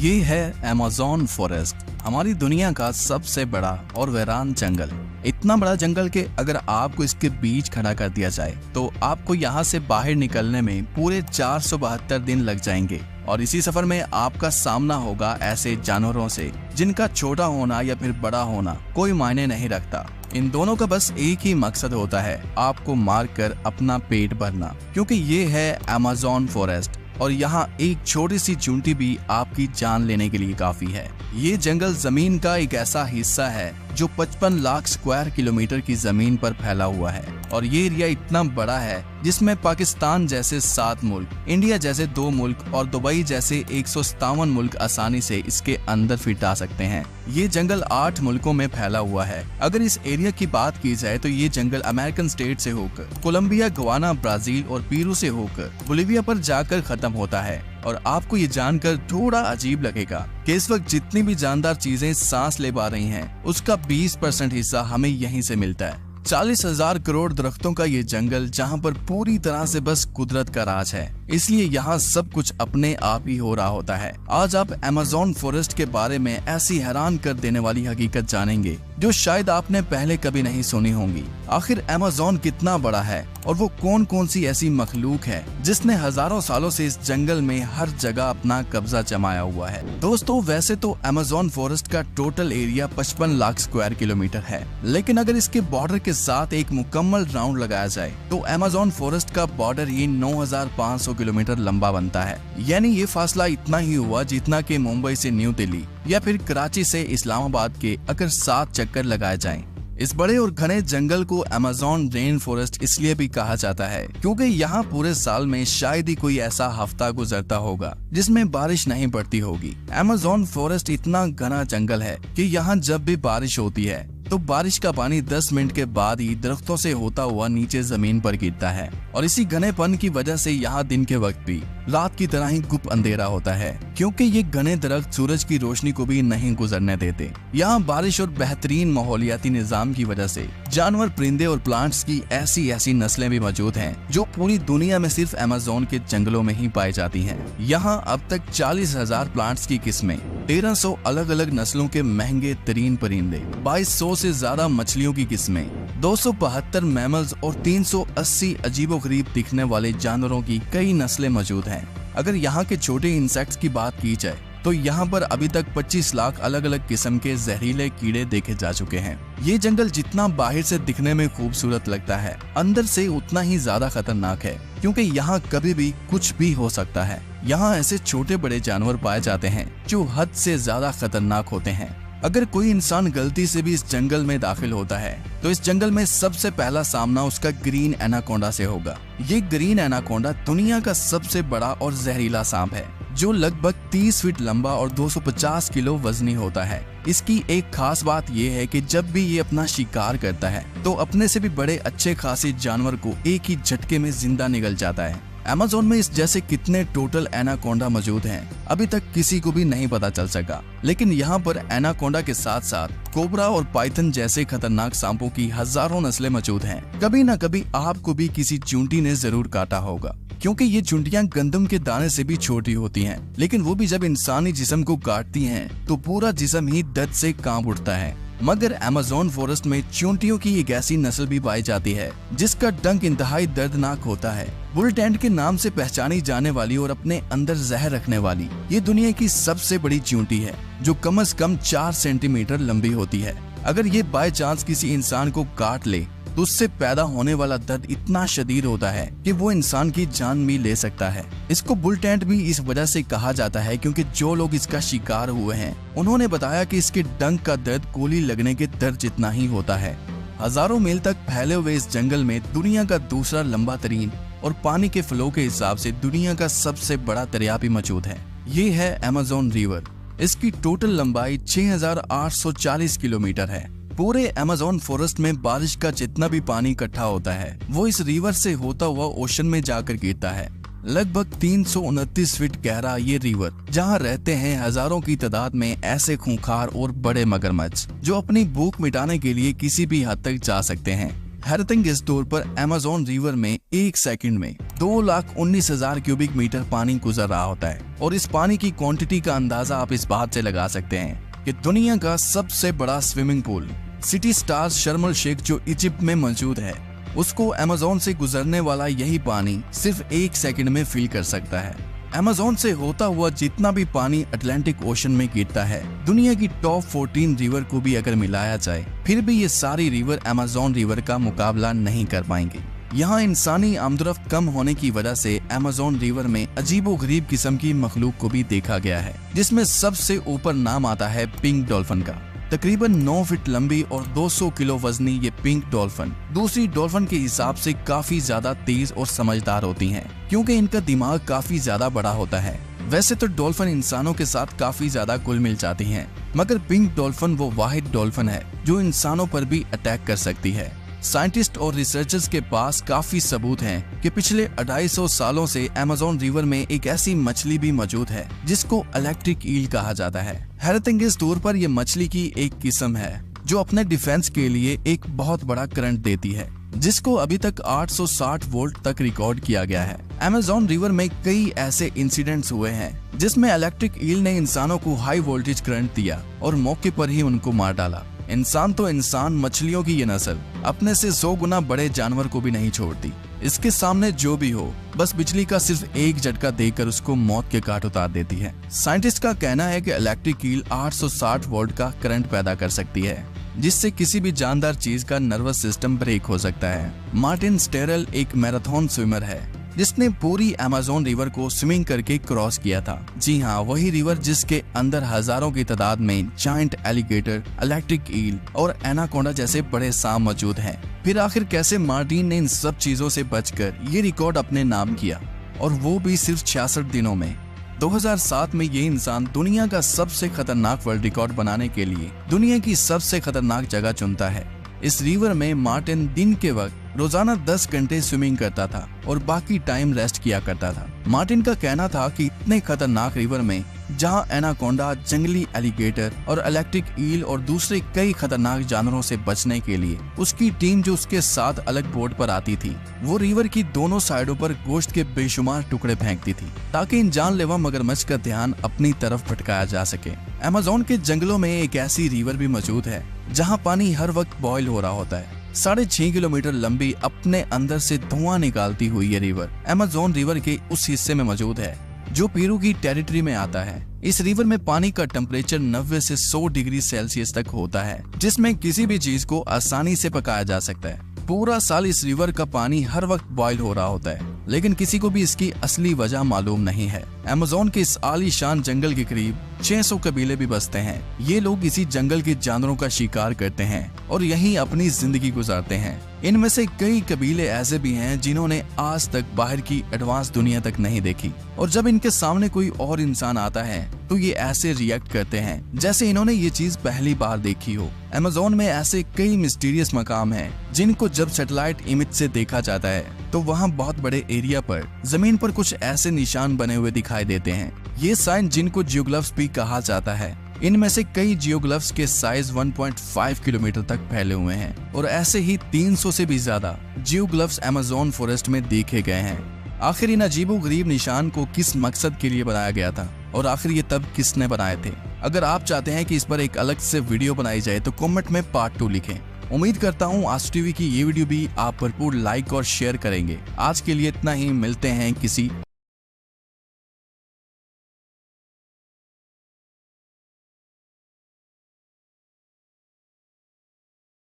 ये है Amazon forest, हमारी दुनिया का सबसे बड़ा और वीरान जंगल। इतना बड़ा जंगल के अगर आपको इसके बीच खड़ा कर दिया जाए तो आपको यहाँ से बाहर निकलने में पूरे 472 दिन लग जाएंगे। और इसी सफर में आपका सामना होगा ऐसे जानवरों से जिनका छोटा होना या फिर बड़ा होना कोई मायने नहीं रखता। इन दोनों का बस एक ही मकसद होता है, आपको मारकर अपना पेट भरना, क्योंकि ये है अमेज़न फॉरेस्ट और यहाँ एक छोटी सी चूंटी भी आपकी जान लेने के लिए काफी है। ये जंगल जमीन का एक ऐसा हिस्सा है जो 55 लाख स्क्वायर किलोमीटर की जमीन पर फैला हुआ है और ये एरिया इतना बड़ा है जिसमें पाकिस्तान जैसे 7 मुल्क, इंडिया जैसे 2 मुल्क और दुबई जैसे 157 मुल्क आसानी से इसके अंदर फिट आ सकते हैं। ये जंगल 8 मुल्कों में फैला हुआ है। अगर इस एरिया की बात की जाए तो ये जंगल अमेरिकन स्टेट से होकर कोलंबिया, गवाना, ब्राजील और पेरू से होकर बोलिविया पर जाकर खत्म होता है। और आपको ये जानकर थोड़ा अजीब लगेगा कि इस वक्त जितनी भी जानदार चीजें सांस ले पा रही हैं, उसका 20% हिस्सा हमें यहीं से मिलता है। 40,000 करोड़ दरख्तों का ये जंगल जहाँ पर पूरी तरह से बस कुदरत का राज है, इसलिए यहाँ सब कुछ अपने आप ही हो रहा होता है। आज आप अमेज़न फॉरेस्ट के बारे में ऐसी हैरान कर देने वाली हकीकत जानेंगे जो शायद आपने पहले कभी नहीं सुनी होंगी। आखिर अमेज़न कितना बड़ा है और वो कौन कौन सी ऐसी मखलूक है जिसने हजारों सालों से इस जंगल में हर जगह अपना कब्जा जमाया हुआ है। दोस्तों, वैसे तो अमेज़न फॉरेस्ट का total area 55 lakh square kilometre है, लेकिन अगर इसके बॉर्डर के साथ एक मुकम्मल राउंड लगाया जाए तो अमेज़न फॉरेस्ट का बॉर्डर ही 9,500 किलोमीटर लंबा बनता है। यानी ये फासला इतना ही हुआ जितना कि मुंबई से न्यू दिल्ली या फिर कराची से इस्लामाबाद के अगर 7 चक्कर लगाए जाएं। इस बड़े और घने जंगल को अमेज़न रेन फॉरेस्ट इसलिए भी कहा जाता है क्योंकि यहाँ पूरे साल में शायद ही कोई ऐसा हफ्ता गुजरता होगा जिसमें बारिश नहीं पड़ती होगी। अमेज़न फॉरेस्ट इतना घना जंगल है कि यहाँ जब भी बारिश होती है तो बारिश का पानी 10 मिनट के बाद ही दरख्तों से होता हुआ नीचे जमीन पर गिरता है और इसी घनेपन की वजह से यहाँ दिन के वक्त भी रात की तरह ही गुप अंधेरा होता है, क्योंकि ये घने दरख्त सूरज की रोशनी को भी नहीं गुजरने देते। यहाँ बारिश और बेहतरीन माहौलियाती निजाम की वजह से जानवर, परिंदे और प्लांट्स की ऐसी नस्लें भी मौजूद हैं जो पूरी दुनिया में सिर्फ अमेज़न के जंगलों में ही पाई जाती हैं। यहाँ अब तक 40,000 प्लांट्स की किस्में, 1300 अलग अलग नस्लों के महंगे तरीन परिंदे, 2200 से ज्यादा मछलियों की किस्में, 272 मैमल्स और 380 अजीबोगरीब दिखने वाले जानवरों की कई नस्लें मौजूद हैं। अगर यहाँ के छोटे इंसेक्ट्स की बात की जाए तो यहाँ पर अभी तक 25 लाख अलग अलग किस्म के जहरीले कीड़े देखे जा चुके हैं। ये जंगल जितना बाहर से दिखने में खूबसूरत लगता है, अंदर से उतना ही ज्यादा खतरनाक है, क्योंकि यहाँ कभी भी कुछ भी हो सकता है। यहाँ ऐसे छोटे बड़े जानवर पाए जाते हैं जो हद से ज्यादा खतरनाक होते हैं। अगर कोई इंसान गलती से भी इस जंगल में दाखिल होता है तो इस जंगल में सबसे पहला सामना उसका ग्रीन एनाकोंडा से होगा। ये ग्रीन एनाकोंडा दुनिया का सबसे बड़ा और जहरीला सांप है जो लगभग 30 फीट लंबा और 250 किलो वजनी होता है। इसकी एक खास बात यह है कि जब भी ये अपना शिकार करता है तो अपने से भी बड़े अच्छे खासे जानवर को एक ही झटके में जिंदा निगल जाता है। अमेज़न में इस जैसे कितने टोटल एनाकोंडा मौजूद हैं अभी तक किसी को भी नहीं पता चल सका, लेकिन यहाँ पर एनाकोंडा के साथ साथ कोबरा और पाइथन जैसे खतरनाक सांपों की हजारों नस्लें मौजूद हैं। कभी न कभी आपको भी किसी चूंटी ने जरूर काटा होगा, क्योंकि ये चूंटियां गंदम के दाने से भी छोटी होती हैं, लेकिन वो भी जब इंसानी जिस्म को काटती हैं तो पूरा जिस्म ही दर्द से कांप उठता है। मगर अमेज़न फॉरेस्ट में चूंटियों की एक ऐसी नस्ल भी पाई जाती है जिसका डंक इंतहाई दर्दनाक होता है। बुल टेंट के नाम से पहचानी जाने वाली और अपने अंदर जहर रखने वाली ये दुनिया की सबसे बड़ी चूंटी है जो कम से कम 4 सेंटीमीटर लंबी होती है। अगर ये बाय चांस किसी इंसान को काट ले तो उससे पैदा होने वाला दर्द इतना शदीद होता है कि वो इंसान की जान भी ले सकता है। इसको बुल टेंट भी इस वजह से कहा जाता है क्योंकि जो लोग इसका शिकार हुए हैं उन्होंने बताया कि इसके डंक का दर्द गोली लगने के दर्द जितना ही होता है। हजारों मील तक फैले हुए इस जंगल में दुनिया का दूसरा लंबा तरीन और पानी के फ्लो के हिसाब से दुनिया का सबसे बड़ा दरिया भी मौजूद है। ये है अमेज़न रिवर। इसकी टोटल लंबाई 6,840 किलोमीटर है। पूरे अमेज़न फॉरेस्ट में बारिश का जितना भी पानी इकट्ठा होता है वो इस रिवर से होता हुआ ओशन में जाकर गिरता है। लगभग 329 फीट गहरा ये रिवर जहाँ रहते हैं हजारों की तादाद में ऐसे खूंखार और बड़े मगरमच्छ जो अपनी भूख मिटाने के लिए किसी भी हद तक जा सकते हैं। हैरतिंग इस तौर पर अमेज़न रिवर में एक सेकंड में 2,19,000 क्यूबिक मीटर पानी गुजर रहा होता है। और इस पानी की क्वांटिटी का अंदाजा आप इस बात से लगा सकते हैं कि दुनिया का सबसे बड़ा स्विमिंग पूल सिटी स्टार्स शर्म एल शेख जो इजिप्ट में मौजूद है, उसको अमेज़न से गुजरने वाला यही पानी सिर्फ एक सेकंड में फिल कर सकता है। अमेज़न से होता हुआ जितना भी पानी अटलांटिक ओशन में गिरता है, दुनिया की टॉप 14 रिवर को भी अगर मिलाया जाए, फिर भी ये सारी रिवर अमेज़न रिवर का मुकाबला नहीं कर पाएंगे। यहाँ इंसानी आमदरफ्त कम होने की वजह से अमेज़न रिवर में अजीबोगरीब किस्म की मखलूक को भी देखा गया है, जिसमें सबसे ऊपर नाम आता है पिंक डॉल्फिन का। तकरीबन 9 फीट लंबी और 200 किलो वजनी ये पिंक डॉल्फिन दूसरी डॉल्फिन के हिसाब से काफी ज्यादा तेज और समझदार होती हैं, क्योंकि इनका दिमाग काफी ज्यादा बड़ा होता है। वैसे तो डॉल्फिन इंसानों के साथ काफी ज्यादा घुल मिल जाती हैं, मगर पिंक डॉल्फिन वो वाहिद डॉल्फिन है जो इंसानों पर भी अटैक कर सकती है। साइंटिस्ट और रिसर्चर्स के पास काफी सबूत हैं कि पिछले 250 सालों से अमेज़न रिवर में एक ऐसी मछली भी मौजूद है जिसको इलेक्ट्रिक ईल कहा जाता है। हैरतिंग तौर पर यह मछली की एक किस्म है जो अपने डिफेंस के लिए एक बहुत बड़ा करंट देती है, जिसको अभी तक 860 वोल्ट तक रिकॉर्ड किया गया है। अमेज़न रिवर में कई ऐसे इंसिडेंट्स हुए हैं जिसमें इलेक्ट्रिक ईल ने इंसानों को हाई वोल्टेज करंट दिया और मौके पर ही उनको मार डाला। इंसान तो इंसान, मछलियों की ये नस्ल अपने से 100 गुना बड़े जानवर को भी नहीं छोड़ती। इसके सामने जो भी हो, बस बिजली का सिर्फ एक झटका देकर उसको मौत के घाट उतार देती है। साइंटिस्ट का कहना है कि इलेक्ट्रिक ईल 860 वोल्ट का करंट पैदा कर सकती है, जिससे किसी भी जानदार चीज का नर्वस सिस्टम ब्रेक हो सकता है। मार्टिन स्टेरल एक मैराथन स्विमर है जिसने पूरी अमेज़न रिवर को स्विमिंग करके क्रॉस किया था। जी हाँ, वही रिवर जिसके अंदर हजारों की तादाद में जायंट एलिगेटर, इलेक्ट्रिक ईल और एनाकोंडा जैसे बड़े सांप मौजूद हैं। फिर आखिर कैसे मार्टिन ने इन सब चीजों से बचकर ये रिकॉर्ड अपने नाम किया, और वो भी सिर्फ 66 दिनों में। 2007 में ये इंसान दुनिया का सबसे खतरनाक वर्ल्ड रिकॉर्ड बनाने के लिए दुनिया की सबसे खतरनाक जगह चुनता है। इस रिवर में मार्टिन दिन के वक्त रोजाना 10 घंटे स्विमिंग करता था और बाकी टाइम रेस्ट किया करता था। मार्टिन का कहना था कि इतने खतरनाक रिवर में जहां एनाकोंडा, जंगली एलिगेटर और इलेक्ट्रिक ईल और दूसरे कई खतरनाक जानवरों से बचने के लिए उसकी टीम जो उसके साथ अलग बोट पर आती थी, वो रिवर की दोनों साइडों पर गोश्त के बेशुमार टुकड़े फेंकती थी ताकि इन जानलेवा मगरमच्छ का ध्यान अपनी तरफ भटकाया जा सके। अमेज़न के जंगलों में एक ऐसी रिवर भी मौजूद है जहाँ पानी हर वक्त बॉयल हो रहा होता है। 6.5 किलोमीटर लंबी, अपने अंदर से धुआं निकालती हुई ये रिवर अमेज़न रिवर के उस हिस्से में मौजूद है जो पेरू की टेरिटरी में आता है। इस रिवर में पानी का टेम्परेचर 90 से 100 डिग्री सेल्सियस तक होता है, जिसमें किसी भी चीज को आसानी से पकाया जा सकता है। पूरा साल इस रिवर का पानी हर वक्त बॉयल हो रहा होता है, लेकिन किसी को भी इसकी असली वजह मालूम नहीं है। अमेज़न के इस आलीशान जंगल के करीब 600 कबीले भी बसते हैं। ये लोग इसी जंगल के जानवरों का शिकार करते हैं और यहीं अपनी जिंदगी गुजारते हैं। इनमें से कई कबीले ऐसे भी हैं जिन्होंने आज तक बाहर की एडवांस दुनिया तक नहीं देखी, और जब इनके सामने कोई और इंसान आता है तो ये ऐसे रिएक्ट करते हैं जैसे इन्होंने ये चीज पहली बार देखी हो। अमेज़न में ऐसे कई मिस्टीरियस मकाम हैं जिनको जब सैटेलाइट इमेज से देखा जाता है तो वहाँ बहुत बड़े एरिया पर जमीन पर कुछ ऐसे निशान बने हुए दिखाई देते हैं। ये साइन जिनको जियोग्लिफ्स भी कहा जाता है। इनमें से कई जियोग्लिफ्स के साइज 1.5 किलोमीटर तक फैले हुए हैं और ऐसे ही 300 से भी ज्यादा जियोग्लिफ्स अमेज़न फॉरेस्ट में देखे गए हैं। आखिर इन अजीबोगरीब निशान को किस मकसद के लिए बनाया गया था और आखिर ये तब किसने बनाए थे? अगर आप चाहते हैं कि इस पर एक अलग से वीडियो बनाई जाए तो कमेंट में पार्ट 2 लिखें। उम्मीद करता हूँ आज टीवी की ये वीडियो भी आप भरपूर लाइक और शेयर करेंगे। आज के लिए इतना ही, मिलते हैं किसी